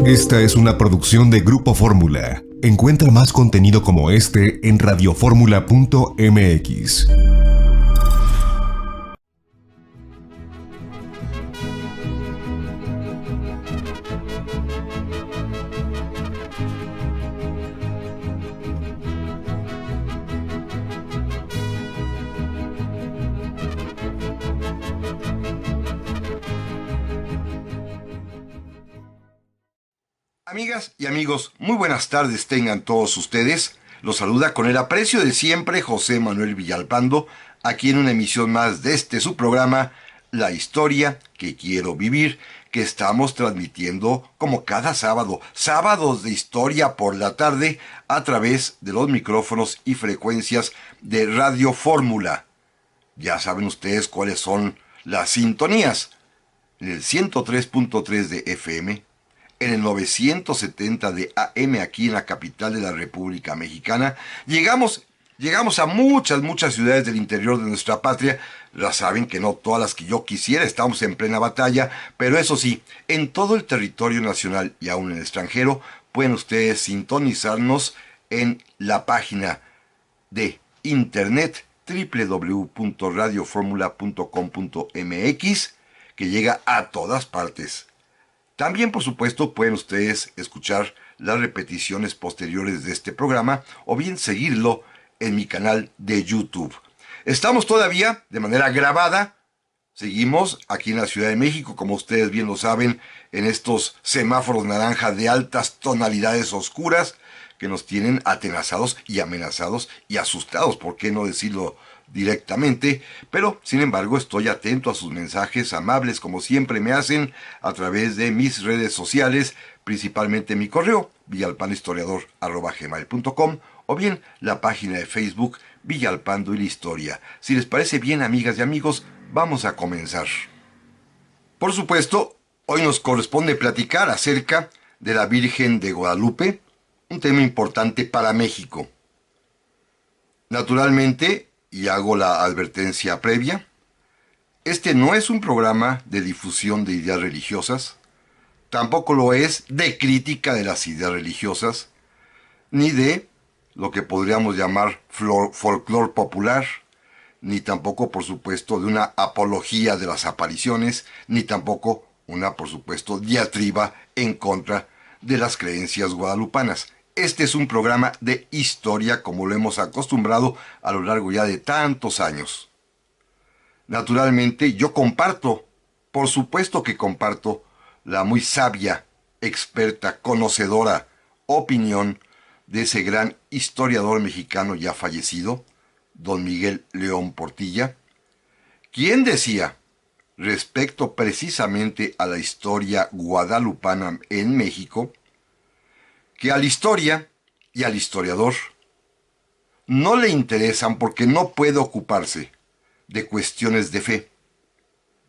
Esta es una producción de Grupo Fórmula. Encuentra más contenido como este en radioformula.mx. Amigas y amigos, muy buenas tardes tengan todos ustedes. Los saluda con el aprecio de siempre José Manuel Villalpando, aquí en una emisión más de su programa, La Historia que Quiero Vivir, que estamos transmitiendo como cada sábado, sábados de historia por la tarde, a través de los micrófonos y frecuencias de Radio Fórmula. Ya saben ustedes cuáles son las sintonías. En el 103.3 de FM, en el 970 de AM aquí en la capital de la República Mexicana. Llegamos a muchas ciudades del interior de nuestra patria. Ya saben que no todas las que yo quisiera, estamos en plena batalla, pero eso sí, en todo el territorio nacional y aún en el extranjero, pueden ustedes sintonizarnos en la página de internet www.radioformula.com.mx, que llega a todas partes. También, por supuesto, pueden ustedes escuchar las repeticiones posteriores de este programa o bien seguirlo en mi canal de YouTube. Estamos todavía de manera grabada. Seguimos aquí en la Ciudad de México, como ustedes bien lo saben, en estos semáforos naranja de altas tonalidades oscuras que nos tienen atenazados y amenazados y asustados, ¿por qué no decirlo directamente? Pero, sin embargo, estoy atento a sus mensajes amables, como siempre me hacen, a través de mis redes sociales, principalmente mi correo, villalpandohistoriador@gmail.com, o bien la página de Facebook, Villalpando y la Historia. Si les parece bien, amigas y amigos, vamos a comenzar. Por supuesto, hoy nos corresponde platicar acerca de la Virgen de Guadalupe, un tema importante para México. Naturalmente, y hago la advertencia previa, este no es un programa de difusión de ideas religiosas, tampoco lo es de crítica de las ideas religiosas, ni de lo que podríamos llamar folclore popular, ni tampoco, por supuesto, de una apología de las apariciones, ni tampoco una, por supuesto, diatriba en contra de las creencias guadalupanas. Este es un programa de historia, como lo hemos acostumbrado a lo largo ya de tantos años. Naturalmente, yo comparto, por supuesto que comparto, la muy sabia, experta, conocedora opinión de ese gran historiador mexicano ya fallecido, don Miguel León Portilla, quien decía, respecto precisamente a la historia guadalupana en México, que a la historia y al historiador no le interesan porque no puede ocuparse de cuestiones de fe,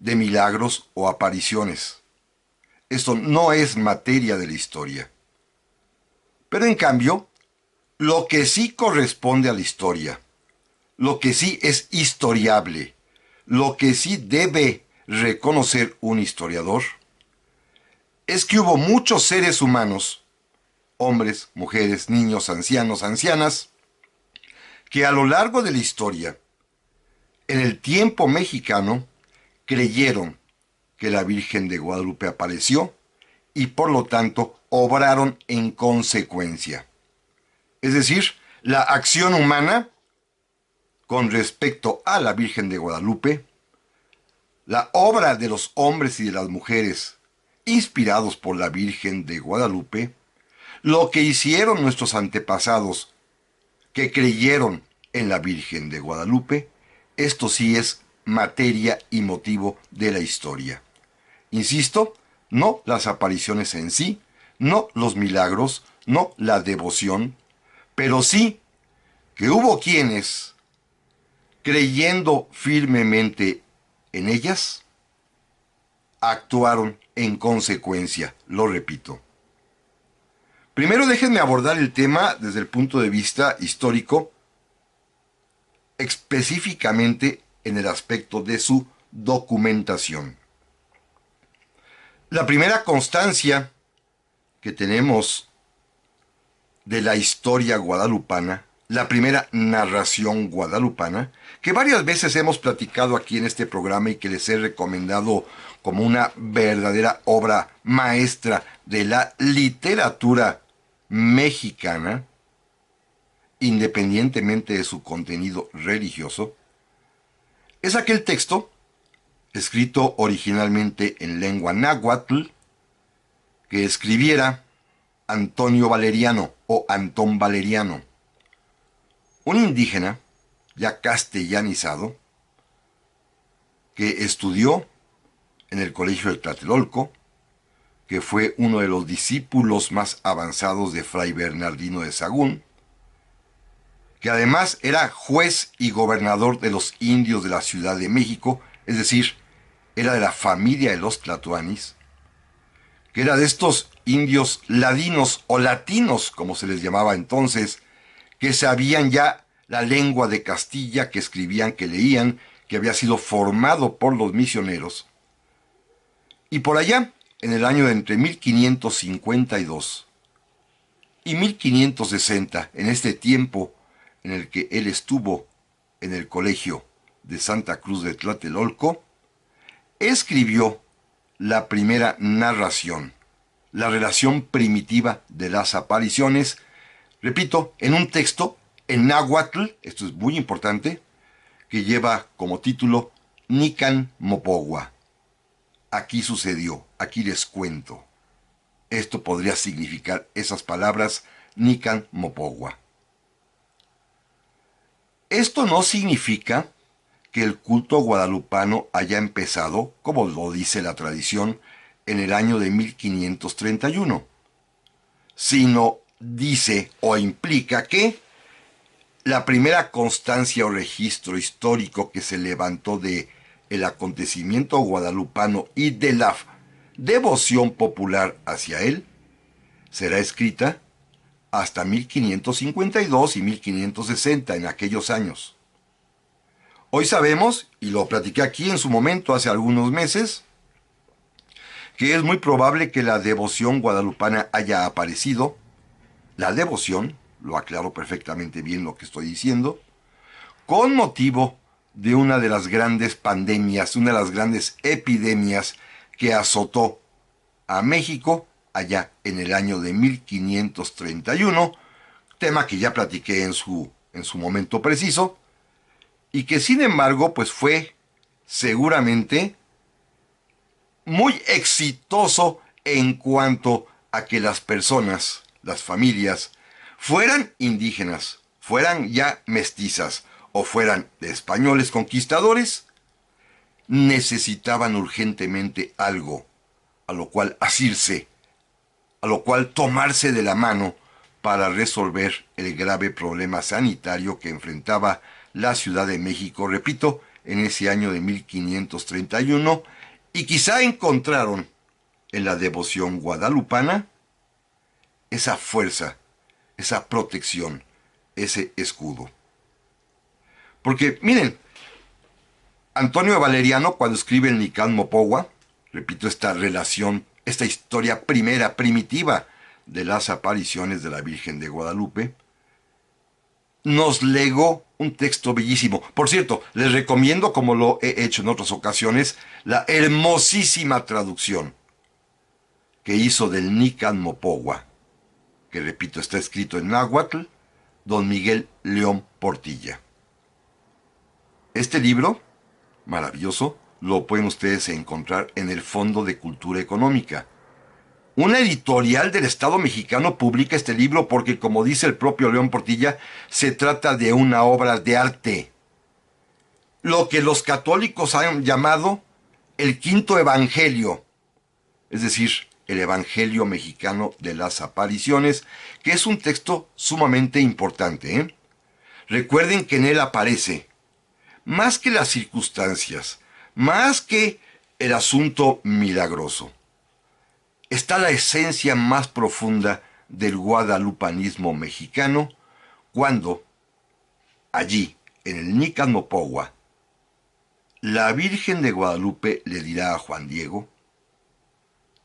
de milagros o apariciones. Esto no es materia de la historia. Pero en cambio, lo que sí corresponde a la historia, lo que sí es historiable, lo que sí debe reconocer un historiador, es que hubo muchos seres humanos, hombres, mujeres, niños, ancianos, ancianas, que a lo largo de la historia, en el tiempo mexicano, creyeron que la Virgen de Guadalupe apareció y por lo tanto obraron en consecuencia. Es decir, la acción humana con respecto a la Virgen de Guadalupe, la obra de los hombres y de las mujeres inspirados por la Virgen de Guadalupe, lo que hicieron nuestros antepasados que creyeron en la Virgen de Guadalupe, esto sí es materia y motivo de la historia. Insisto, no las apariciones en sí, no los milagros, no la devoción, pero sí que hubo quienes, creyendo firmemente en ellas, actuaron en consecuencia, lo repito. Primero déjenme abordar el tema desde el punto de vista histórico, específicamente en el aspecto de su documentación. La primera constancia que tenemos de la historia guadalupana, la primera narración guadalupana, que varias veces hemos platicado aquí en este programa y que les he recomendado como una verdadera obra maestra de la literatura mexicana, independientemente de su contenido religioso, es aquel texto, escrito originalmente en lengua náhuatl, que escribiera Antonio Valeriano o Antón Valeriano, un indígena ya castellanizado que estudió en el colegio de Tlatelolco, que fue uno de los discípulos más avanzados de Fray Bernardino de Sahagún, que además era juez y gobernador de los indios de la Ciudad de México, es decir, era de la familia de los tlatoanis, que era de estos indios ladinos o latinos, como se les llamaba entonces, que sabían ya la lengua de Castilla, que escribían, que leían, que había sido formado por los misioneros. Y por allá, en el año de entre 1552 y 1560, en este tiempo en el que él estuvo en el colegio de Santa Cruz de Tlatelolco, escribió la primera narración, la relación primitiva de las apariciones, repito, en un texto en náhuatl, esto es muy importante, que lleva como título Nican Mopogua. Aquí sucedió, aquí les cuento. Esto podría significar esas palabras Nican Mopogua. Esto no significa que el culto guadalupano haya empezado, como lo dice la tradición, en el año de 1531, sino dice o implica que la primera constancia o registro histórico que se levantó de el acontecimiento guadalupano y de la devoción popular hacia él será escrita hasta 1552 y 1560, en aquellos años. Hoy sabemos, y lo platiqué aquí en su momento hace algunos meses, que es muy probable que la devoción guadalupana haya aparecido. La devoción, lo aclaro perfectamente bien lo que estoy diciendo, con motivo de una de las grandes pandemias, una de las grandes epidemias que azotó a México allá en el año de 1531, tema que ya platiqué en su momento preciso, y que sin embargo pues fue seguramente muy exitoso en cuanto a que las personas, las familias, fueran indígenas, fueran ya mestizas o fueran de españoles conquistadores, necesitaban urgentemente algo a lo cual asirse, a lo cual tomarse de la mano para resolver el grave problema sanitario que enfrentaba la Ciudad de México, repito, en ese año de 1531, y quizá encontraron en la devoción guadalupana esa fuerza, esa protección, ese escudo. Porque, miren, Antonio Valeriano, cuando escribe el Nican Mopogua, repito, esta relación, esta historia primera, primitiva, de las apariciones de la Virgen de Guadalupe, nos legó un texto bellísimo. Por cierto, les recomiendo, como lo he hecho en otras ocasiones, la hermosísima traducción que hizo del Nican Mopogua, que repito, está escrito en náhuatl, don Miguel León Portilla. Este libro, maravilloso, lo pueden ustedes encontrar en el Fondo de Cultura Económica. Una editorial del Estado mexicano publica este libro porque, como dice el propio León Portilla, se trata de una obra de arte. Lo que los católicos han llamado el quinto evangelio, es decir, el Evangelio Mexicano de las Apariciones, que es un texto sumamente importante, ¿eh? Recuerden que en él aparece, más que las circunstancias, más que el asunto milagroso, está la esencia más profunda del guadalupanismo mexicano, cuando allí, en el Nican Mopogua, la Virgen de Guadalupe le dirá a Juan Diego: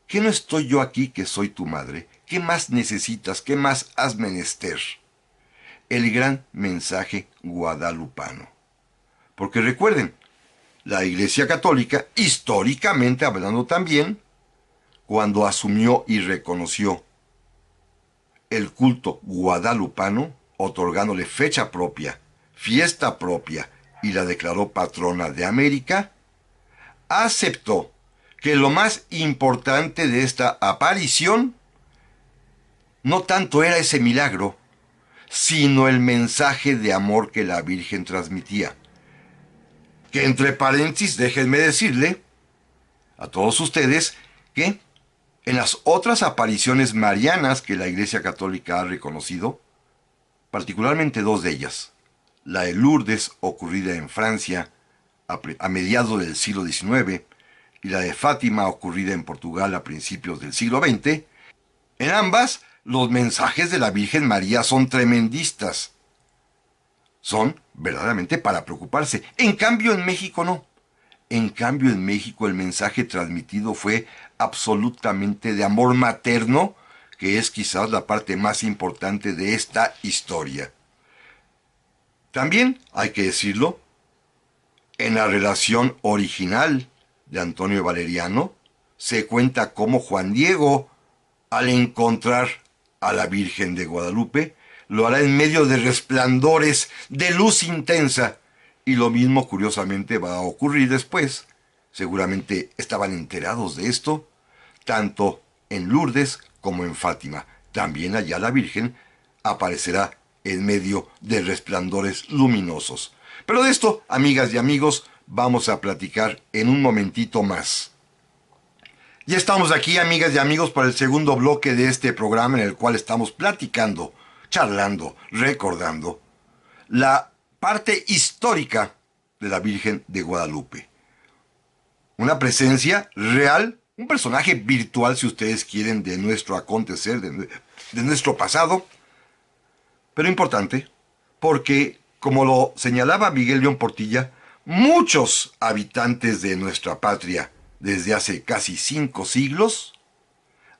¿qué no estoy yo aquí que soy tu madre? ¿Qué más necesitas? ¿Qué más has menester? El gran mensaje guadalupano. Porque recuerden, la Iglesia Católica, históricamente hablando también, cuando asumió y reconoció el culto guadalupano, otorgándole fecha propia, fiesta propia, y la declaró patrona de América, aceptó que lo más importante de esta aparición no tanto era ese milagro, sino el mensaje de amor que la Virgen transmitía. Que entre paréntesis, déjenme decirle a todos ustedes que en las otras apariciones marianas que la Iglesia Católica ha reconocido, particularmente dos de ellas, la de Lourdes, ocurrida en Francia a mediados del siglo XIX, y la de Fátima, ocurrida en Portugal a principios del siglo XX, en ambas los mensajes de la Virgen María son tremendistas. Son verdaderamente para preocuparse. En cambio, en México no. En cambio, en México el mensaje transmitido fue absolutamente de amor materno, que es quizás la parte más importante de esta historia. También, hay que decirlo, en la relación original de Antonio Valeriano, se cuenta cómo Juan Diego, al encontrar a la Virgen de Guadalupe, lo hará en medio de resplandores de luz intensa. Y lo mismo, curiosamente, va a ocurrir después. Seguramente estaban enterados de esto, tanto en Lourdes como en Fátima. También allá la Virgen aparecerá en medio de resplandores luminosos. Pero de esto, amigas y amigos, vamos a platicar en un momentito más. Ya estamos aquí, amigas y amigos, para el segundo bloque de este programa en el cual estamos platicando, charlando, recordando la parte histórica de la Virgen de Guadalupe. Una presencia real, un personaje virtual, si ustedes quieren, de nuestro acontecer, de nuestro pasado, pero importante, porque, como lo señalaba Miguel León Portilla, muchos habitantes de nuestra patria, desde hace casi 5 siglos,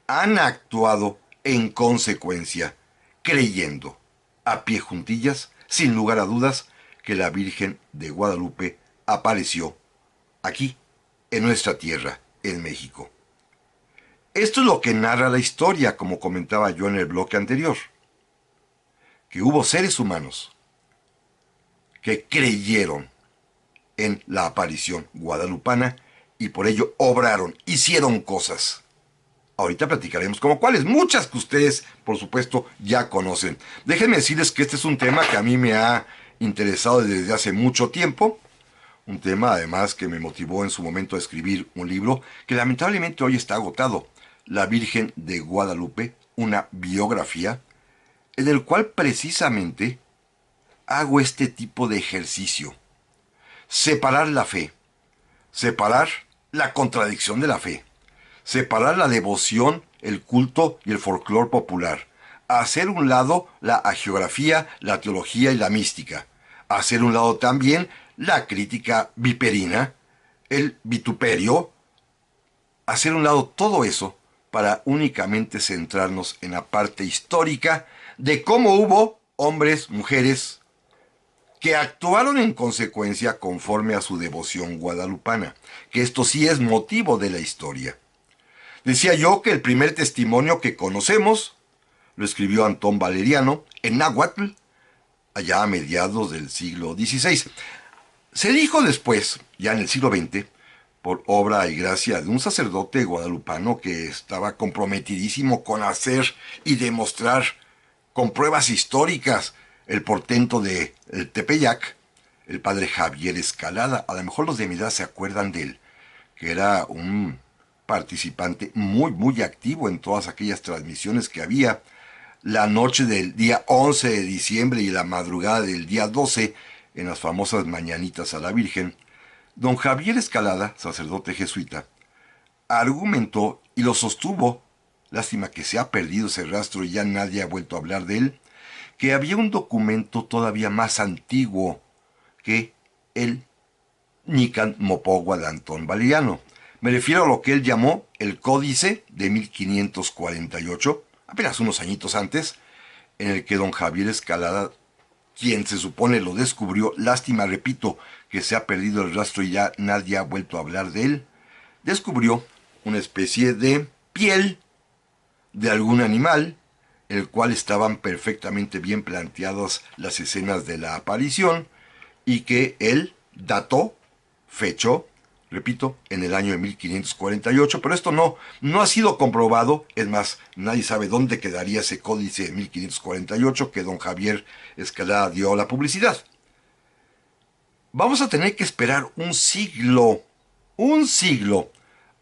han actuado en consecuencia, creyendo, a pie juntillas, sin lugar a dudas, que la Virgen de Guadalupe apareció aquí, en nuestra tierra, en México. Esto es lo que narra la historia, como comentaba yo en el bloque anterior, que hubo seres humanos que creyeron en la aparición guadalupana y por ello obraron, hicieron cosas. Ahorita platicaremos como cuáles, muchas que ustedes, por supuesto, ya conocen. Déjenme decirles que este es un tema que a mí me ha interesado desde hace mucho tiempo. Un tema, además, que me motivó en su momento a escribir un libro que lamentablemente hoy está agotado. La Virgen de Guadalupe, una biografía, en el cual precisamente hago este tipo de ejercicio. Separar la fe. Separar la contradicción de la fe. Separar la devoción, el culto y el folclore popular. Hacer un lado la hagiografía, la teología y la mística. Hacer un lado también la crítica viperina, el vituperio. Hacer un lado todo eso para únicamente centrarnos en la parte histórica de cómo hubo hombres, mujeres, que actuaron en consecuencia conforme a su devoción guadalupana, que esto sí es motivo de la historia. Decía yo que el primer testimonio que conocemos lo escribió Antón Valeriano en náhuatl, allá a mediados del siglo XVI. Se dijo después, ya en el siglo XX, por obra y gracia de un sacerdote guadalupano que estaba comprometidísimo con hacer y demostrar con pruebas históricas el portento de el Tepeyac, el padre Javier Escalada. A lo mejor los de mi edad se acuerdan de él, que era un participante muy activo en todas aquellas transmisiones que había la noche del día 11 de diciembre y la madrugada del día 12 en las famosas mañanitas a la Virgen. Don Javier Escalada, sacerdote jesuita, argumentó y lo sostuvo, lástima que se ha perdido ese rastro y ya nadie ha vuelto a hablar de él, que había un documento todavía más antiguo que el Nican Mopogua de Antón Valeriano. Me refiero a lo que él llamó el Códice de 1548, apenas unos añitos antes, en el que don Javier Escalada, quien se supone lo descubrió, lástima, repito, que se ha perdido el rastro y ya nadie ha vuelto a hablar de él, descubrió una especie de piel de algún animal, en el cual estaban perfectamente bien planteadas las escenas de la aparición, y que él dató, fechó, repito, en el año de 1548, pero esto no ha sido comprobado. Es más, nadie sabe dónde quedaría ese códice de 1548 que don Javier Escalada dio a la publicidad. Vamos a tener que esperar un siglo,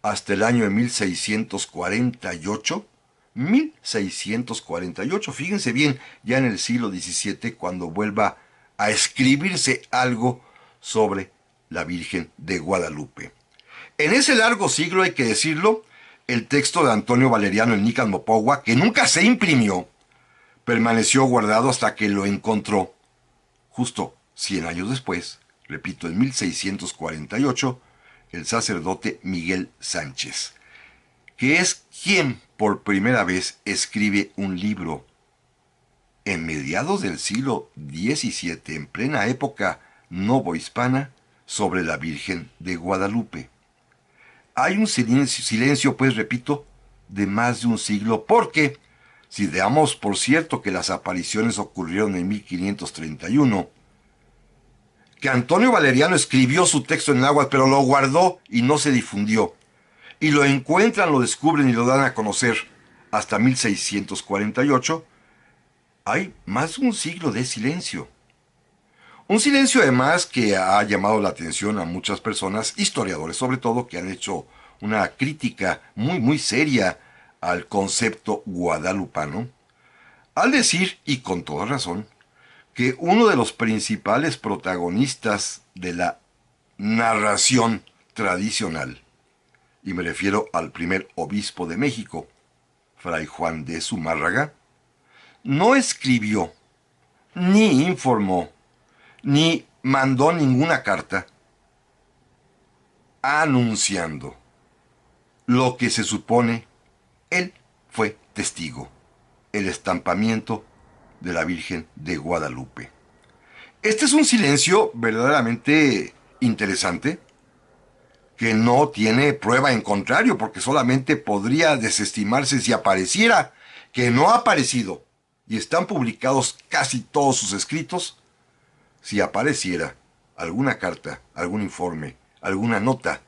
hasta el año de 1648, 1648, fíjense bien, ya en el siglo XVII, cuando vuelva a escribirse algo sobre la Virgen de Guadalupe. En ese largo siglo, hay que decirlo, el texto de Antonio Valeriano en Nican Mopogua, que nunca se imprimió, permaneció guardado hasta que lo encontró, justo 100 años después, repito, en 1648, el sacerdote Miguel Sánchez, que es quien por primera vez escribe un libro en mediados del siglo XVII, en plena época novohispana, sobre la Virgen de Guadalupe. Hay un silencio, pues repito, de más de un siglo, porque si damos por cierto que las apariciones ocurrieron en 1531, que Antonio Valeriano escribió su texto en náhuatl, pero lo guardó y no se difundió, y lo encuentran, lo descubren y lo dan a conocer hasta 1648, hay más de un siglo de silencio. Un silencio además que ha llamado la atención a muchas personas, historiadores sobre todo, que han hecho una crítica muy seria al concepto guadalupano, al decir, y con toda razón, que uno de los principales protagonistas de la narración tradicional, y me refiero al primer obispo de México, Fray Juan de Zumárraga, no escribió, ni informó, ni mandó ninguna carta anunciando lo que se supone él fue testigo: el estampamiento de la Virgen de Guadalupe. Este es un silencio verdaderamente interesante, que no tiene prueba en contrario, porque solamente podría desestimarse si apareciera, que no ha aparecido, y están publicados casi todos sus escritos. Si apareciera alguna carta, algún informe, alguna nota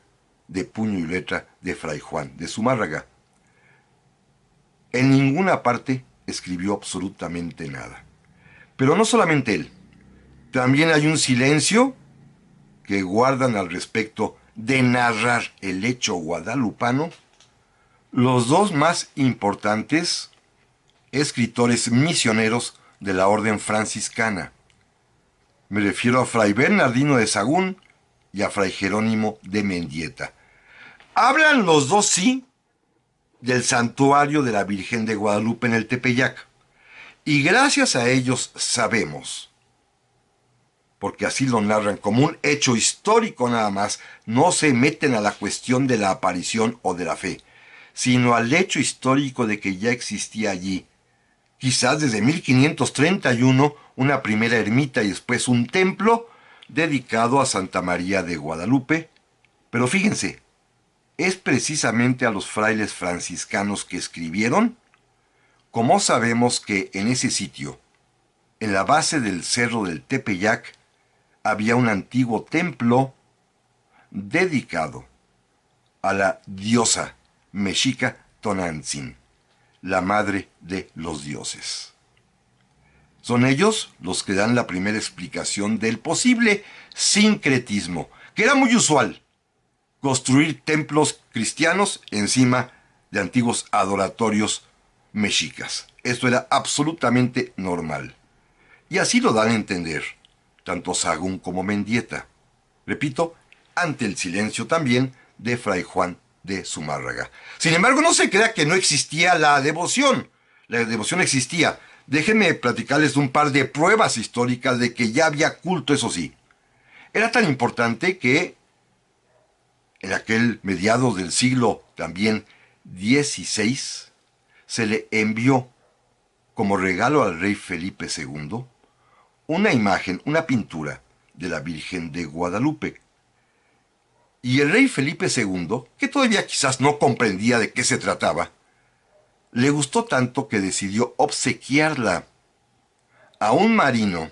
de puño y letra de Fray Juan de Zumárraga. En ninguna parte escribió absolutamente nada. Pero no solamente él, también hay un silencio que guardan al respecto de narrar el hecho guadalupano los dos más importantes escritores misioneros de la orden franciscana. Me refiero a Fray Bernardino de Sahagún y a Fray Jerónimo de Mendieta. Hablan los dos, sí, del santuario de la Virgen de Guadalupe en el Tepeyac. Y gracias a ellos sabemos, porque así lo narran como un hecho histórico nada más, no se meten a la cuestión de la aparición o de la fe, sino al hecho histórico de que ya existía allí, quizás desde 1531, una primera ermita y después un templo dedicado a Santa María de Guadalupe. Pero fíjense, es precisamente a los frailes franciscanos que escribieron cómo sabemos que en ese sitio, en la base del cerro del Tepeyac, había un antiguo templo dedicado a la diosa mexica Tonantzin, la madre de los dioses. Son ellos los que dan la primera explicación del posible sincretismo, que era muy usual, construir templos cristianos encima de antiguos adoratorios mexicas. Esto era absolutamente normal. Y así lo dan a entender tanto Sahagún como Mendieta. Repito, ante el silencio también de Fray Juan de Zumárraga. Sin embargo, no se crea que no existía la devoción. La devoción existía. Déjenme platicarles de un par de pruebas históricas de que ya había culto, eso sí. Era tan importante que en aquel mediados del siglo también XVI, se le envió como regalo al rey Felipe II una imagen, una pintura de la Virgen de Guadalupe. Y el rey Felipe II, que todavía quizás no comprendía de qué se trataba, le gustó tanto que decidió obsequiarla a un marino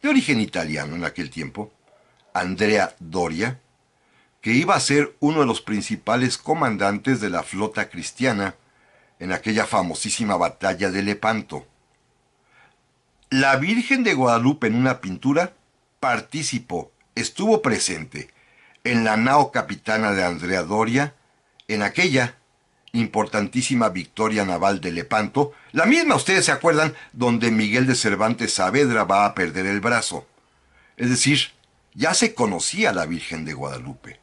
de origen italiano en aquel tiempo, Andrea Doria, que iba a ser uno de los principales comandantes de la flota cristiana en aquella famosísima batalla de Lepanto. La Virgen de Guadalupe en una pintura participó, estuvo presente en la nao capitana de Andrea Doria, en aquella importantísima victoria naval de Lepanto, la misma, ustedes se acuerdan, donde Miguel de Cervantes Saavedra va a perder el brazo. Es decir, ya se conocía la Virgen de Guadalupe.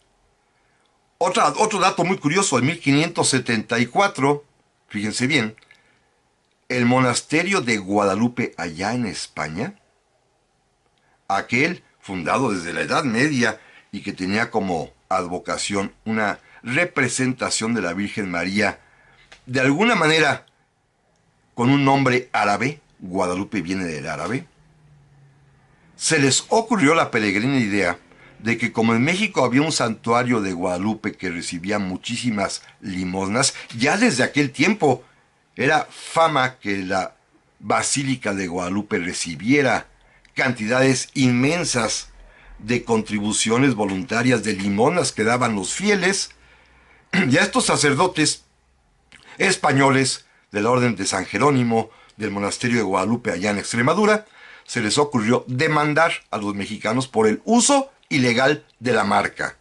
Otro dato muy curioso, en 1574, fíjense bien, el monasterio de Guadalupe allá en España, aquel fundado desde la Edad Media y que tenía como advocación una representación de la Virgen María, de alguna manera con un nombre árabe, Guadalupe viene del árabe, se les ocurrió la peregrina idea de que como en México había un santuario de Guadalupe que recibía muchísimas limosnas, ya desde aquel tiempo era fama que la Basílica de Guadalupe recibiera cantidades inmensas de contribuciones voluntarias de limosnas que daban los fieles, y a estos sacerdotes españoles de la Orden de San Jerónimo, del monasterio de Guadalupe allá en Extremadura, se les ocurrió demandar a los mexicanos por el uso ilegal de la marca,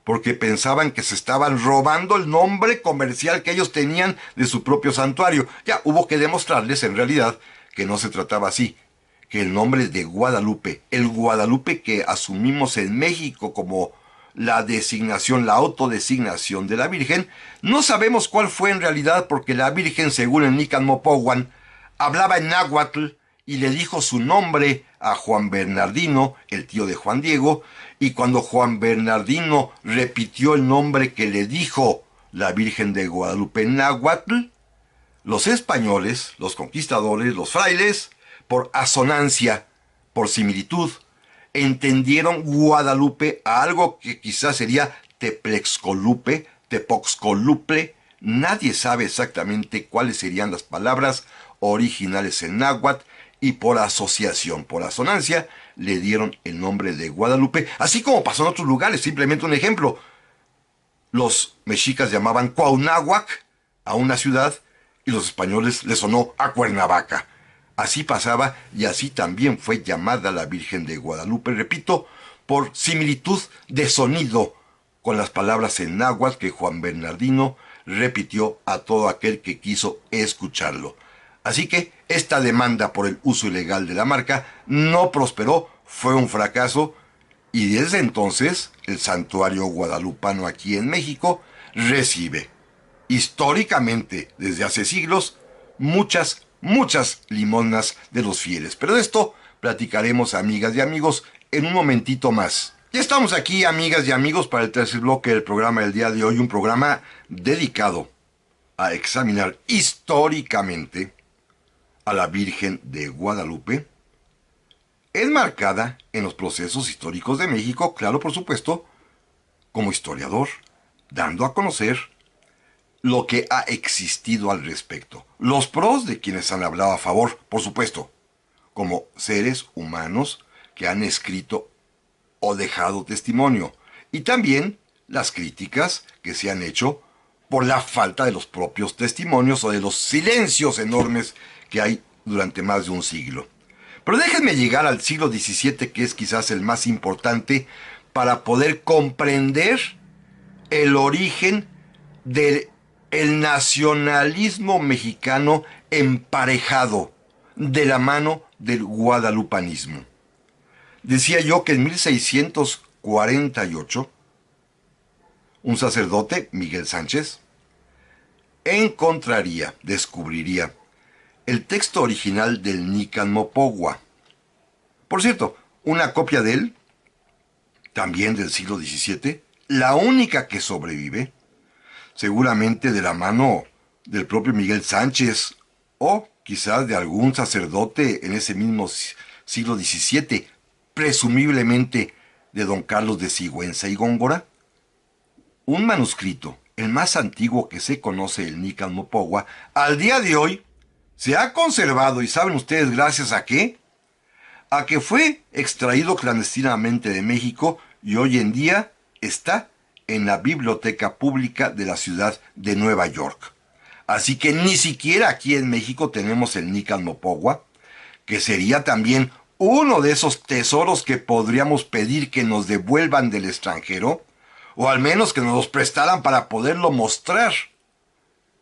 porque pensaban que se estaban robando el nombre comercial que ellos tenían de su propio santuario. Ya hubo que demostrarles en realidad que no se trataba así, que el nombre de Guadalupe, el Guadalupe que asumimos en México como la designación, la autodesignación de la Virgen, no sabemos cuál fue en realidad, porque la Virgen, según el Nican Mopohuan, hablaba en náhuatl y le dijo su nombre a Juan Bernardino, el tío de Juan Diego, y cuando Juan Bernardino repitió el nombre que le dijo la Virgen de Guadalupe en náhuatl, los españoles, los conquistadores, los frailes, por asonancia, por similitud, entendieron Guadalupe a algo que quizás sería Teplexcolupe, Tepoxcoluple. Nadie sabe exactamente cuáles serían las palabras originales en náhuatl, y por asociación, por asonancia, le dieron el nombre de Guadalupe, así como pasó en otros lugares. Simplemente un ejemplo: los mexicas llamaban Cuauhnáhuac a una ciudad y los españoles le sonó a Cuernavaca. Así pasaba, y así también fue llamada la Virgen de Guadalupe, repito, por similitud de sonido con las palabras en náhuatl que Juan Bernardino repitió a todo aquel que quiso escucharlo. Así que esta demanda por el uso ilegal de la marca no prosperó, fue un fracaso, y desde entonces el santuario guadalupano aquí en México recibe, históricamente desde hace siglos, muchas limosnas de los fieles. Pero de esto platicaremos, amigas y amigos, en un momentito más. Ya estamos aquí, amigas y amigos, para el tercer bloque del programa del día de hoy, un programa dedicado a examinar históricamente a la Virgen de Guadalupe, enmarcada en los procesos históricos de México, claro, por supuesto, como historiador, dando a conocer lo que ha existido al respecto. Los pros de quienes han hablado a favor, por supuesto, como seres humanos que han escrito o dejado testimonio, y también las críticas que se han hecho por la falta de los propios testimonios o de los silencios enormes que hay durante más de un siglo. Pero déjenme llegar al siglo XVII, que es quizás el más importante para poder comprender el origen del nacionalismo mexicano emparejado de la mano del guadalupanismo. Decía yo que en 1648, un sacerdote, Miguel Sánchez, descubriría el texto original del Nican Mopohua. Por cierto, una copia de él, también del siglo XVII, la única que sobrevive, seguramente de la mano del propio Miguel Sánchez o quizás de algún sacerdote en ese mismo siglo XVII, presumiblemente de don Carlos de Sigüenza y Góngora. Un manuscrito, el más antiguo que se conoce, el Nican Mopogua, al día de hoy se ha conservado, y ¿saben ustedes gracias a qué? A que fue extraído clandestinamente de México y hoy en día está en la Biblioteca Pública de la ciudad de Nueva York. Así que ni siquiera aquí en México tenemos el Nican Mopogua, que sería también uno de esos tesoros que podríamos pedir que nos devuelvan del extranjero, o al menos que nos los prestaran para poderlo mostrar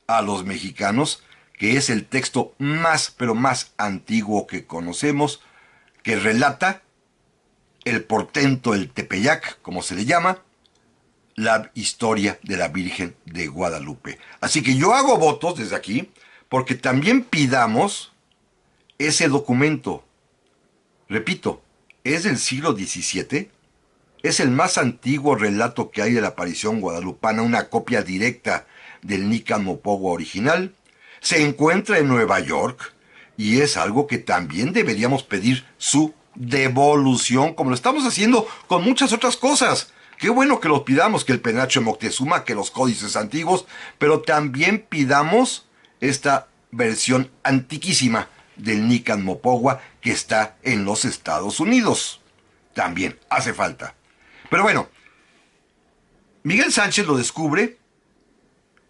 a los mexicanos, que es el texto más, pero más antiguo que conocemos, que relata el portento del Tepeyac, como se le llama, la historia de la Virgen de Guadalupe. Así que yo hago votos desde aquí, porque también pidamos ese documento. Repito, es del siglo XVII, es el más antiguo relato que hay de la aparición guadalupana, una copia directa del Nican Mopogua original. Se encuentra en Nueva York y es algo que también deberíamos pedir su devolución, como lo estamos haciendo con muchas otras cosas. Qué bueno que lo pidamos, que el penacho de Moctezuma, que los códices antiguos, pero también pidamos esta versión antiquísima del Nican Mopogua que está en los Estados Unidos. También hace falta. Pero bueno, Miguel Sánchez lo descubre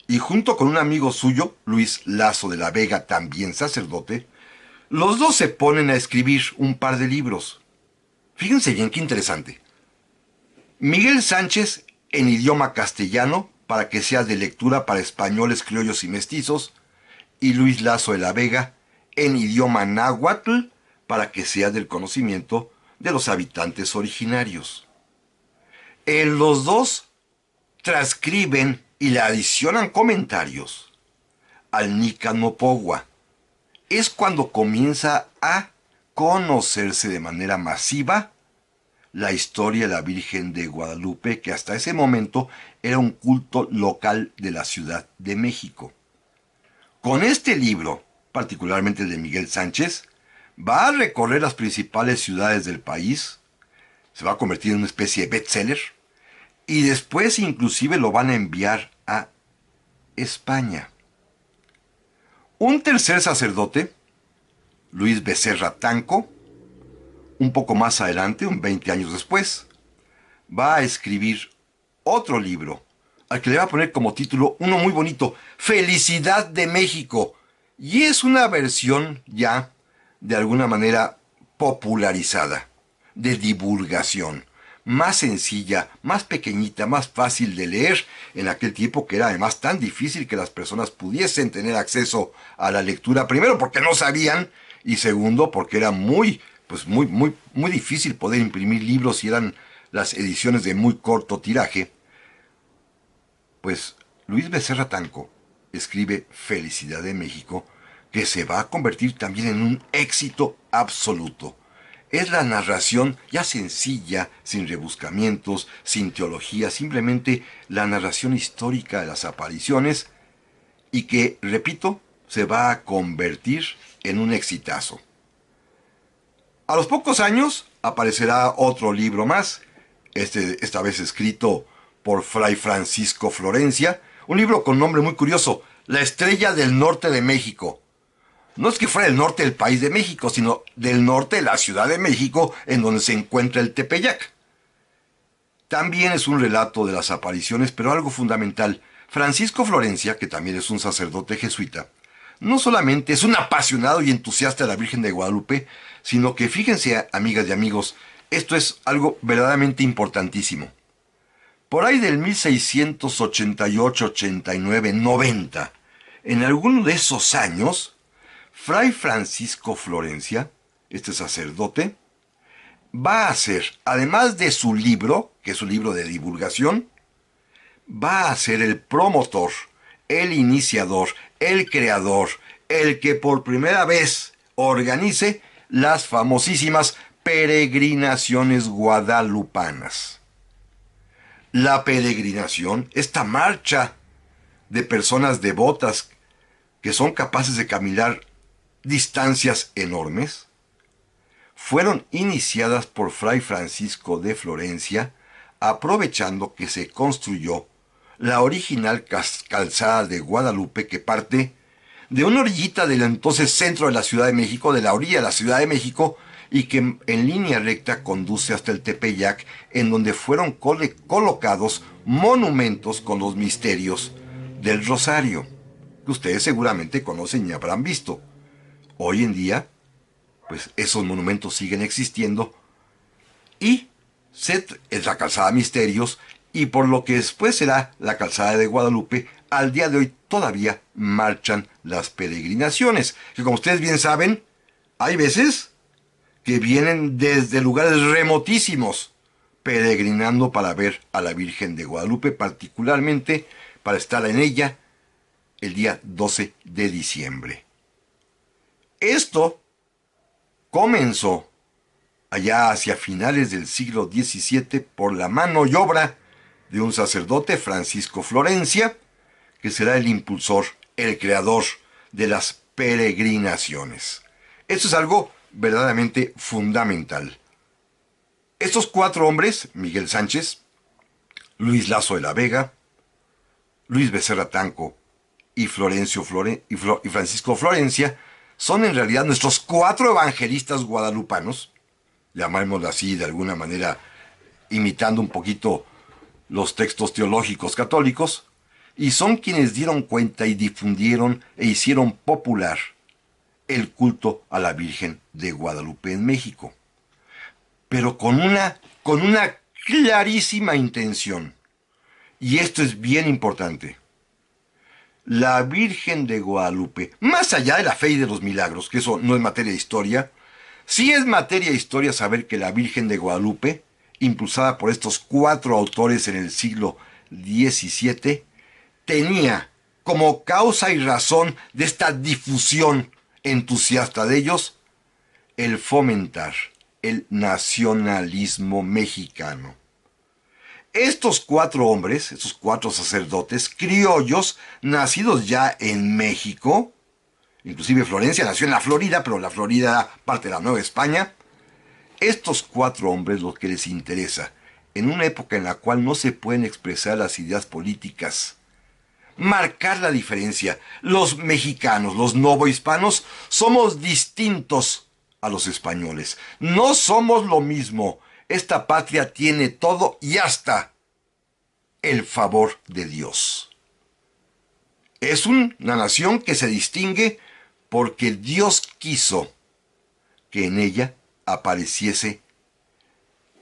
y junto con un amigo suyo, Luis Lasso de la Vega, también sacerdote, los dos se ponen a escribir un par de libros. Fíjense bien qué interesante. Miguel Sánchez en idioma castellano, para que sea de lectura para españoles, criollos y mestizos, y Luis Lasso de la Vega en idioma náhuatl, para que sea del conocimiento de los habitantes originarios. Los dos transcriben y le adicionan comentarios al Nican Mopogua. Es cuando comienza a conocerse de manera masiva la historia de la Virgen de Guadalupe, que hasta ese momento era un culto local de la Ciudad de México. Con este libro, particularmente el de Miguel Sánchez, va a recorrer las principales ciudades del país, se va a convertir en una especie de bestseller, y después inclusive lo van a enviar a España. Un tercer sacerdote, Luis Becerra Tanco, un poco más adelante, 20 años después, va a escribir otro libro, al que le va a poner como título uno muy bonito, Felicidad de México. Y es una versión ya, de alguna manera, popularizada, de divulgación, más sencilla, más pequeñita, más fácil de leer, en aquel tiempo que era además tan difícil que las personas pudiesen tener acceso a la lectura, primero porque no sabían, y segundo porque era muy difícil poder imprimir libros y eran las ediciones de muy corto tiraje. Pues Luis Becerra Tanco escribe Felicidad de México, que se va a convertir también en un éxito absoluto. Es la narración ya sencilla, sin rebuscamientos, sin teología, simplemente la narración histórica de las apariciones y que, repito, se va a convertir en un exitazo. A los pocos años aparecerá otro libro más, esta vez escrito por Fray Francisco Florencia, un libro con nombre muy curioso, La Estrella del Norte de México. No es que fuera el norte del país de México, sino del norte de la Ciudad de México, en donde se encuentra el Tepeyac. También es un relato de las apariciones, pero algo fundamental. Francisco Florencia, que también es un sacerdote jesuita, no solamente es un apasionado y entusiasta de la Virgen de Guadalupe, sino que, fíjense, amigas y amigos, esto es algo verdaderamente importantísimo. Por ahí del 1688, 89, 90, en alguno de esos años, Fray Francisco Florencia, este sacerdote, va a hacer, además de su libro, que es un libro de divulgación, va a ser el promotor, el iniciador, el creador, el que por primera vez organice las famosísimas peregrinaciones guadalupanas. La peregrinación, esta marcha de personas devotas que son capaces de caminar distancias enormes, fueron iniciadas por Fray Francisco de Florencia, aprovechando que se construyó la original calzada de Guadalupe que parte de una orillita del entonces centro de la Ciudad de México, de la orilla de la Ciudad de México, y que en línea recta conduce hasta el Tepeyac, en donde fueron colocados monumentos con los misterios del Rosario, que ustedes seguramente conocen y habrán visto. Hoy en día, pues esos monumentos siguen existiendo y es la calzada Misterios, y por lo que después será la calzada de Guadalupe, al día de hoy todavía marchan las peregrinaciones, que como ustedes bien saben, hay veces que vienen desde lugares remotísimos, peregrinando para ver a la Virgen de Guadalupe, particularmente para estar en ella el día 12 de diciembre. Esto comenzó allá hacia finales del siglo XVII por la mano y obra de un sacerdote, Francisco Florencia, que será el impulsor, el creador de las peregrinaciones. Esto es algo verdaderamente fundamental. Estos 4 hombres, Miguel Sánchez, Luis Lazo de la Vega, Luis Becerra Tanco y Francisco Florencia, son en realidad nuestros 4 evangelistas guadalupanos, llamémoslo así de alguna manera, imitando un poquito los textos teológicos católicos, y son quienes dieron cuenta y difundieron e hicieron popular el culto a la Virgen de Guadalupe en México. Pero con una clarísima intención. Y esto es bien importante. La Virgen de Guadalupe, más allá de la fe y de los milagros, que eso no es materia de historia, sí es materia de historia saber que la Virgen de Guadalupe, impulsada por estos 4 autores en el siglo XVII, tenía como causa y razón de esta difusión entusiasta de ellos el fomentar el nacionalismo mexicano. Estos 4 hombres, estos 4 sacerdotes criollos, nacidos ya en México, inclusive Florencia nació en la Florida, pero la Florida era parte de la Nueva España. Estos 4 hombres, lo que les interesa, en una época en la cual no se pueden expresar las ideas políticas, marcar la diferencia. Los mexicanos, los novohispanos, somos distintos a los españoles. No somos lo mismo. Esta patria tiene todo y hasta el favor de Dios. Es una nación que se distingue porque Dios quiso que en ella apareciese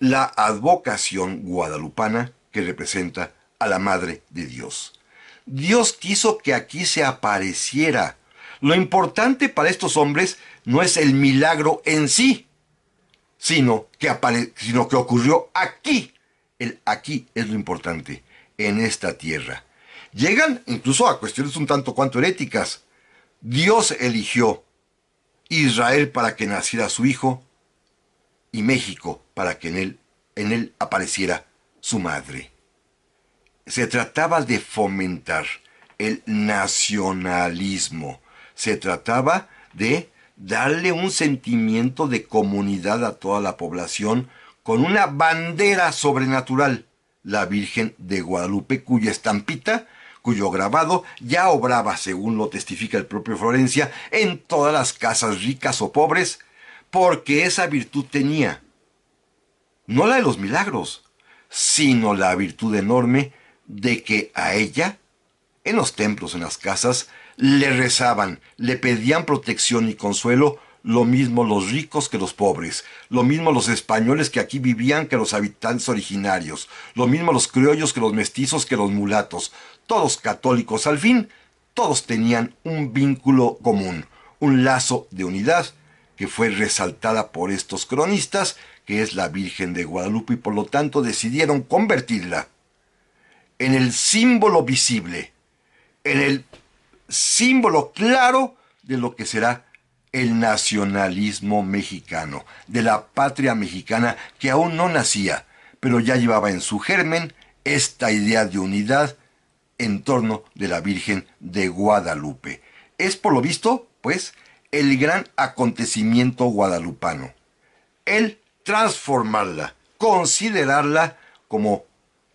la advocación guadalupana que representa a la Madre de Dios. Dios quiso que aquí se apareciera. Lo importante para estos hombres no es el milagro en sí, sino que ocurrió aquí. El aquí es lo importante, en esta tierra. Llegan incluso a cuestiones un tanto cuanto heréticas. Dios eligió Israel para que naciera su hijo y México para que en él apareciera su madre. Se trataba de fomentar el nacionalismo. Se trataba de darle un sentimiento de comunidad a toda la población con una bandera sobrenatural, la Virgen de Guadalupe, cuya estampita, cuyo grabado ya obraba, según lo testifica el propio Florencia, en todas las casas ricas o pobres, porque esa virtud tenía, no la de los milagros, sino la virtud enorme de que a ella, en los templos, en las casas, le rezaban, le pedían protección y consuelo, lo mismo los ricos que los pobres, lo mismo los españoles que aquí vivían que los habitantes originarios, lo mismo los criollos que los mestizos que los mulatos, todos católicos al fin, todos tenían un vínculo común, un lazo de unidad que fue resaltada por estos cronistas, que es la Virgen de Guadalupe, y por lo tanto decidieron convertirla en el símbolo visible, en el símbolo claro de lo que será el nacionalismo mexicano, de la patria mexicana que aún no nacía, pero ya llevaba en su germen esta idea de unidad en torno de la Virgen de Guadalupe. es por lo visto, pues, el gran acontecimiento guadalupano. El transformarla, considerarla como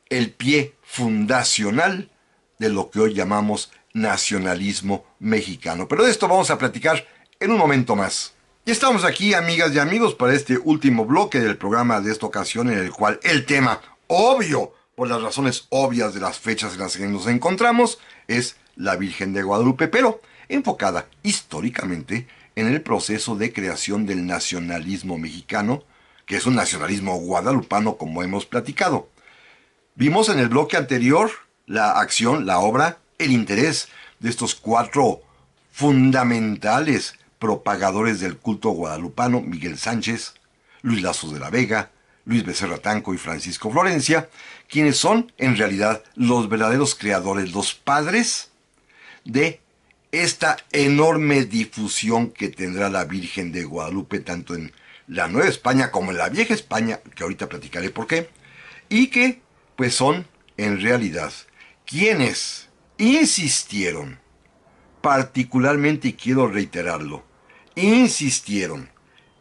el pie fundacional de lo que hoy llamamos nacionalismo mexicano. Pero de esto vamos a platicar en un momento más. Y estamos aquí, amigas y amigos, para este último bloque del programa de esta ocasión, en el cual el tema, obvio, por las razones obvias de las fechas en las que nos encontramos, es la Virgen de Guadalupe, pero enfocada históricamente en el proceso de creación del nacionalismo mexicano, que es un nacionalismo guadalupano, como hemos platicado. Vimos en el bloque anterior la acción, la obra, el interés de estos 4 fundamentales propagadores del culto guadalupano: Miguel Sánchez, Luis Lazos de la Vega, Luis Becerra Tanco y Francisco Florencia, quienes son en realidad los verdaderos creadores, los padres de esta enorme difusión que tendrá la Virgen de Guadalupe tanto en la Nueva España como en la Vieja España, que ahorita platicaré por qué, y que pues son en realidad quienes insistieron, particularmente, y quiero reiterarlo, insistieron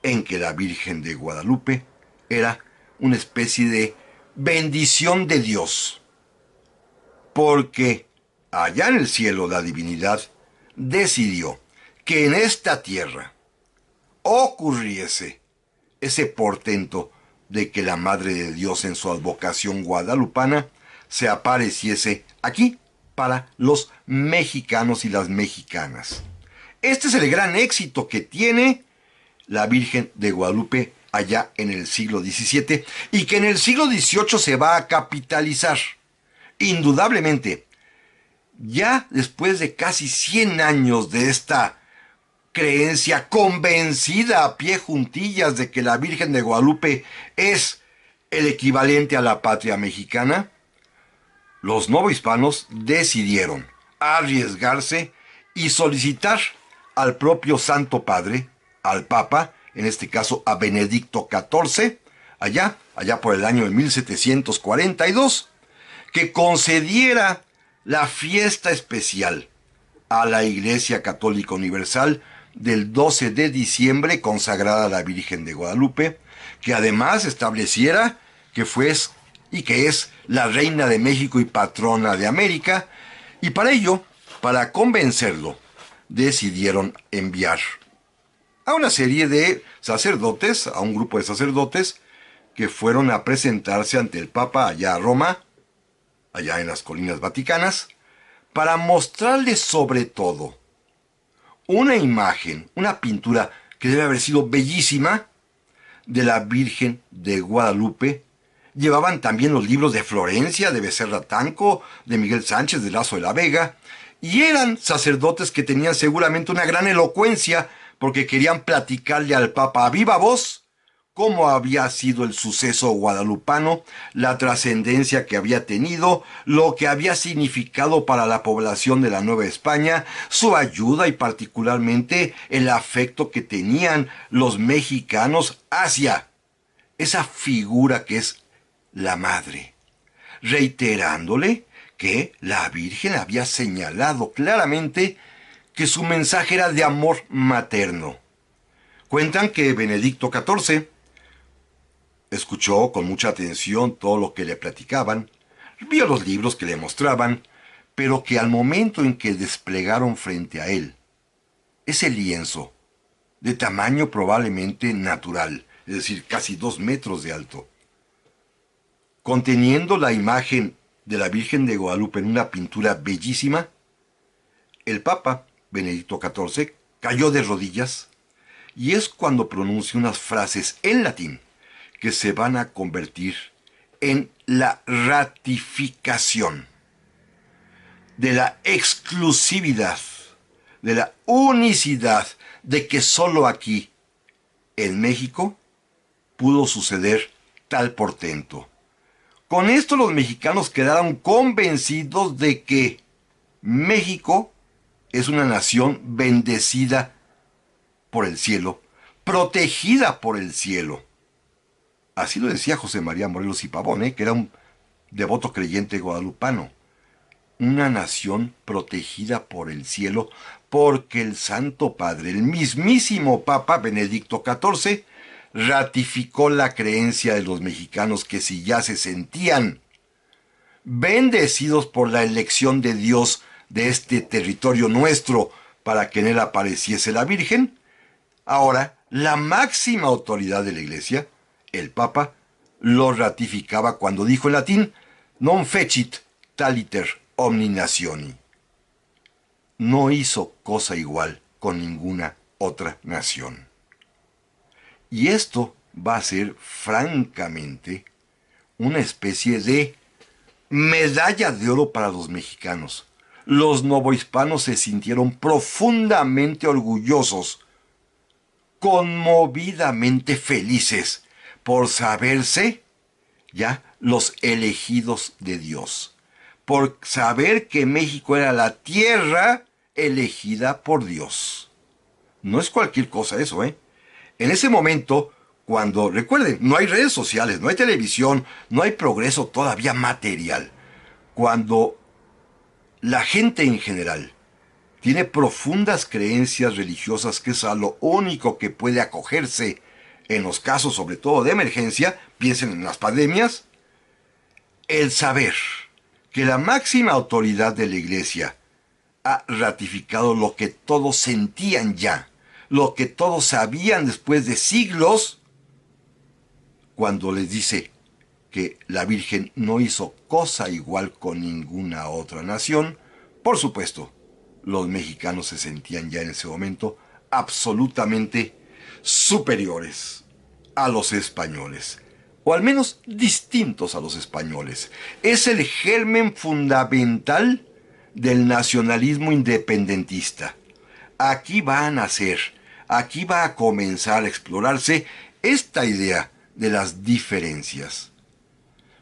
en que la Virgen de Guadalupe era una especie de bendición de Dios, porque allá en el cielo la divinidad decidió que en esta tierra ocurriese ese portento de que la Madre de Dios en su advocación guadalupana se apareciese aquí para los mexicanos y las mexicanas. Este es el gran éxito que tiene la Virgen de Guadalupe allá en el siglo XVII y que en el siglo XVIII se va a capitalizar. Indudablemente, ya después de casi 100 años de esta creencia convencida a pie juntillas de que la Virgen de Guadalupe es el equivalente a la patria mexicana, los novohispanos decidieron arriesgarse y solicitar al propio Santo Padre, al Papa, en este caso a Benedicto XIV, allá por el año de 1742, que concediera la fiesta especial a la Iglesia Católica Universal del 12 de diciembre, consagrada a la Virgen de Guadalupe, que además estableciera que fue y que es la Reina de México y patrona de América, y para ello, para convencerlo, decidieron enviar a una serie de sacerdotes, a un grupo de sacerdotes, que fueron a presentarse ante el Papa allá a Roma, allá en las colinas vaticanas, para mostrarles sobre todo una imagen, una pintura que debe haber sido bellísima de la Virgen de Guadalupe. Llevaban también los libros de Florencia, de Becerra Tanco, de Miguel Sánchez, de Lazo de la Vega, y eran sacerdotes que tenían seguramente una gran elocuencia porque querían platicarle al Papa a viva voz cómo había sido el suceso guadalupano, la trascendencia que había tenido, lo que había significado para la población de la Nueva España, su ayuda y particularmente el afecto que tenían los mexicanos hacia esa figura que es la Madre, reiterándole que la Virgen había señalado claramente que su mensaje era de amor materno. Cuentan que Benedicto XIV escuchó con mucha atención todo lo que le platicaban, vio los libros que le mostraban, pero que al momento en que desplegaron frente a él ese lienzo, de tamaño probablemente natural, es decir, casi 2 metros de alto, conteniendo la imagen de la Virgen de Guadalupe en una pintura bellísima, el Papa Benedicto XIV cayó de rodillas y es cuando pronuncia unas frases en latín que se van a convertir en la ratificación de la exclusividad, de la unicidad, de que solo aquí, en México, pudo suceder tal portento. Con esto los mexicanos quedaron convencidos de que México es una nación bendecida por el cielo, protegida por el cielo. Así lo decía José María Morelos y Pavón, que era un devoto creyente guadalupano. Una nación protegida por el cielo porque el Santo Padre, el mismísimo Papa Benedicto XIV, ratificó la creencia de los mexicanos que si ya se sentían bendecidos por la elección de Dios de este territorio nuestro para que en él apareciese la Virgen, ahora la máxima autoridad de la Iglesia, el Papa, lo ratificaba cuando dijo en latín: non fecit taliter omni nationi. No hizo cosa igual con ninguna otra nación. Y esto va a ser francamente una especie de medalla de oro para los mexicanos. Los novohispanos se sintieron profundamente orgullosos, conmovidamente felices por saberse ya los elegidos de Dios, por saber que México era la tierra elegida por Dios. No es cualquier cosa eso, ¿eh? En ese momento, cuando, recuerden, no hay redes sociales, no hay televisión, no hay progreso todavía material. Cuando la gente en general tiene profundas creencias religiosas, que es a lo único que puede acogerse en los casos, sobre todo de emergencia, piensen en las pandemias, el saber que la máxima autoridad de la Iglesia ha ratificado lo que todos sentían ya, lo que todos sabían después de siglos, cuando les dice que la Virgen no hizo cosa igual con ninguna otra nación, por supuesto, los mexicanos se sentían ya en ese momento absolutamente superiores a los españoles, o al menos distintos a los españoles. Es el germen fundamental del nacionalismo independentista. Aquí va a nacer, aquí va a comenzar a explorarse esta idea de las diferencias.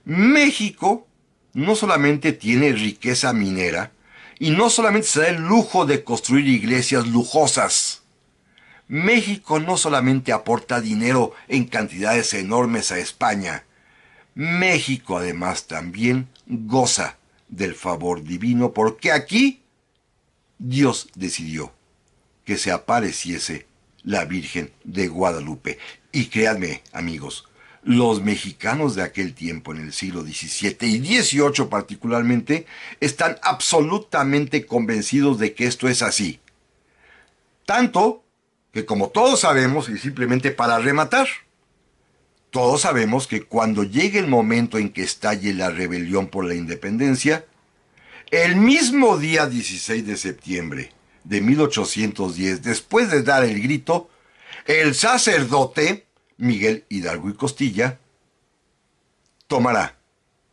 México no solamente tiene riqueza minera, y no solamente se da el lujo de construir iglesias lujosas. México no solamente aporta dinero en cantidades enormes a España. México además también goza del favor divino, porque aquí Dios decidió que se apareciese la Virgen de Guadalupe. Y créanme, amigos, los mexicanos de aquel tiempo, en el siglo XVII y XVIII particularmente, están absolutamente convencidos de que esto es así. Tanto que, como todos sabemos, y simplemente para rematar, todos sabemos que cuando llegue el momento en que estalle la rebelión por la independencia, el mismo día 16 de septiembre de 1810, después de dar el grito, el sacerdote Miguel Hidalgo y Costilla tomará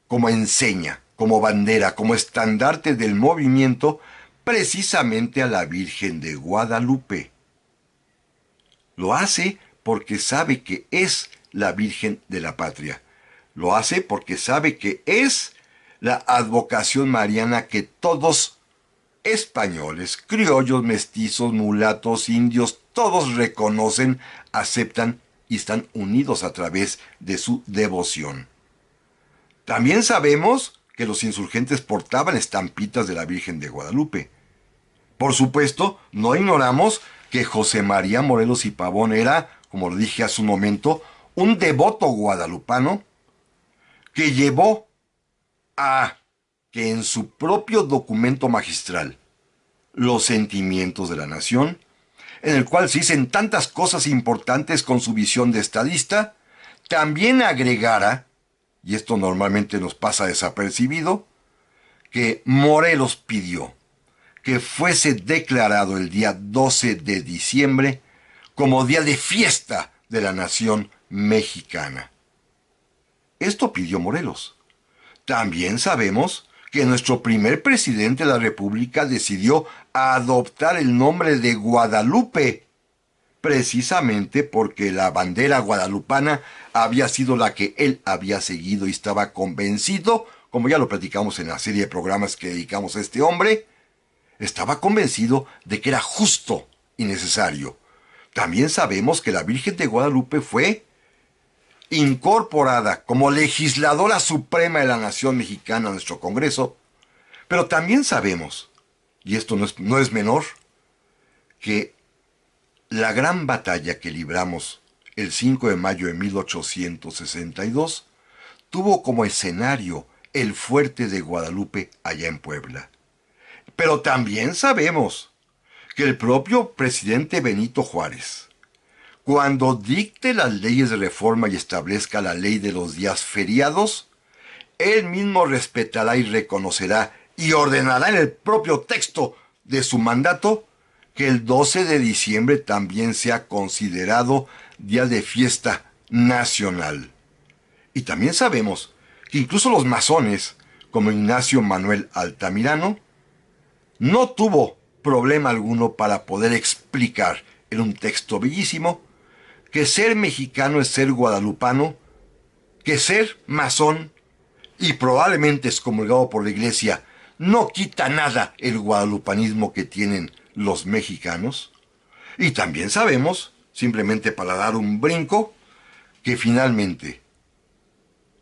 como enseña, como bandera, como estandarte del movimiento, precisamente a la Virgen de Guadalupe. Lo hace porque sabe que es la Virgen de la patria. Lo hace porque sabe que es la advocación mariana que todos españoles, criollos, mestizos, mulatos, indios, todos reconocen, aceptan y están unidos a través de su devoción. También sabemos que los insurgentes portaban estampitas de la Virgen de Guadalupe. Por supuesto, no ignoramos que José María Morelos y Pavón era, como lo dije hace un momento, un devoto guadalupano que llevó a que en su propio documento magistral, Los sentimientos de la nación, en el cual se dicen tantas cosas importantes con su visión de estadista, también agregara, y esto normalmente nos pasa desapercibido, que Morelos pidió que fuese declarado el día 12 de diciembre como día de fiesta de la nación mexicana. Esto pidió Morelos. También sabemos que nuestro primer presidente de la República decidió adoptar el nombre de Guadalupe, precisamente porque la bandera guadalupana había sido la que él había seguido y estaba convencido, como ya lo platicamos en la serie de programas que dedicamos a este hombre, estaba convencido de que era justo y necesario. También sabemos que la Virgen de Guadalupe fue incorporada como legisladora suprema de la nación mexicana a nuestro Congreso, pero también sabemos, y esto no es menor, que la gran batalla que libramos el 5 de mayo de 1862 tuvo como escenario el fuerte de Guadalupe allá en Puebla. Pero también sabemos que el propio presidente Benito Juárez, cuando dicte las leyes de reforma y establezca la ley de los días feriados, él mismo respetará y reconocerá y ordenará en el propio texto de su mandato que el 12 de diciembre también sea considerado día de fiesta nacional. Y también sabemos que incluso los masones, como Ignacio Manuel Altamirano, no tuvo problema alguno para poder explicar en un texto bellísimo que ser mexicano es ser guadalupano, que ser masón y probablemente excomulgado por la iglesia no quita nada el guadalupanismo que tienen los mexicanos. Y también sabemos, simplemente para dar un brinco, que finalmente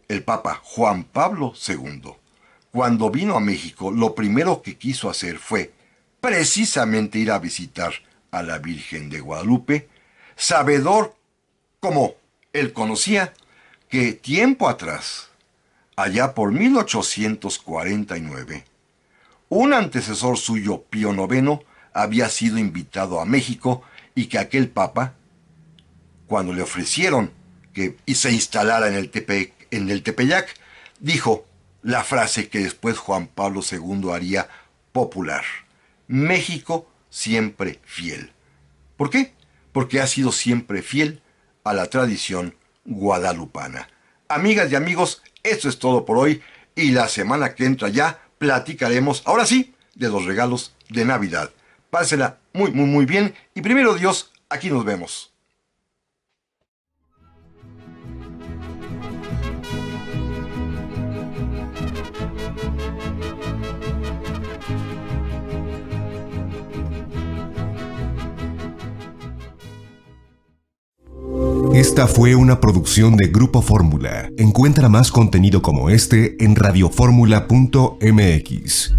el Papa Juan Pablo II, cuando vino a México, lo primero que quiso hacer fue precisamente ir a visitar a la Virgen de Guadalupe, sabedor como él conocía que tiempo atrás, allá por 1849, un antecesor suyo, Pío IX, había sido invitado a México y que aquel papa, cuando le ofrecieron que se instalara en el Tepeyac, dijo la frase que después Juan Pablo II haría popular: México siempre fiel. ¿Por qué? Porque ha sido siempre fiel a la tradición guadalupana. Amigas y amigos, eso es todo por hoy y la semana que entra ya platicaremos, ahora sí, de los regalos de Navidad. Pásela muy bien y primero Dios, aquí nos vemos. Esta fue una producción de Grupo Fórmula. Encuentra más contenido como este en radioformula.mx.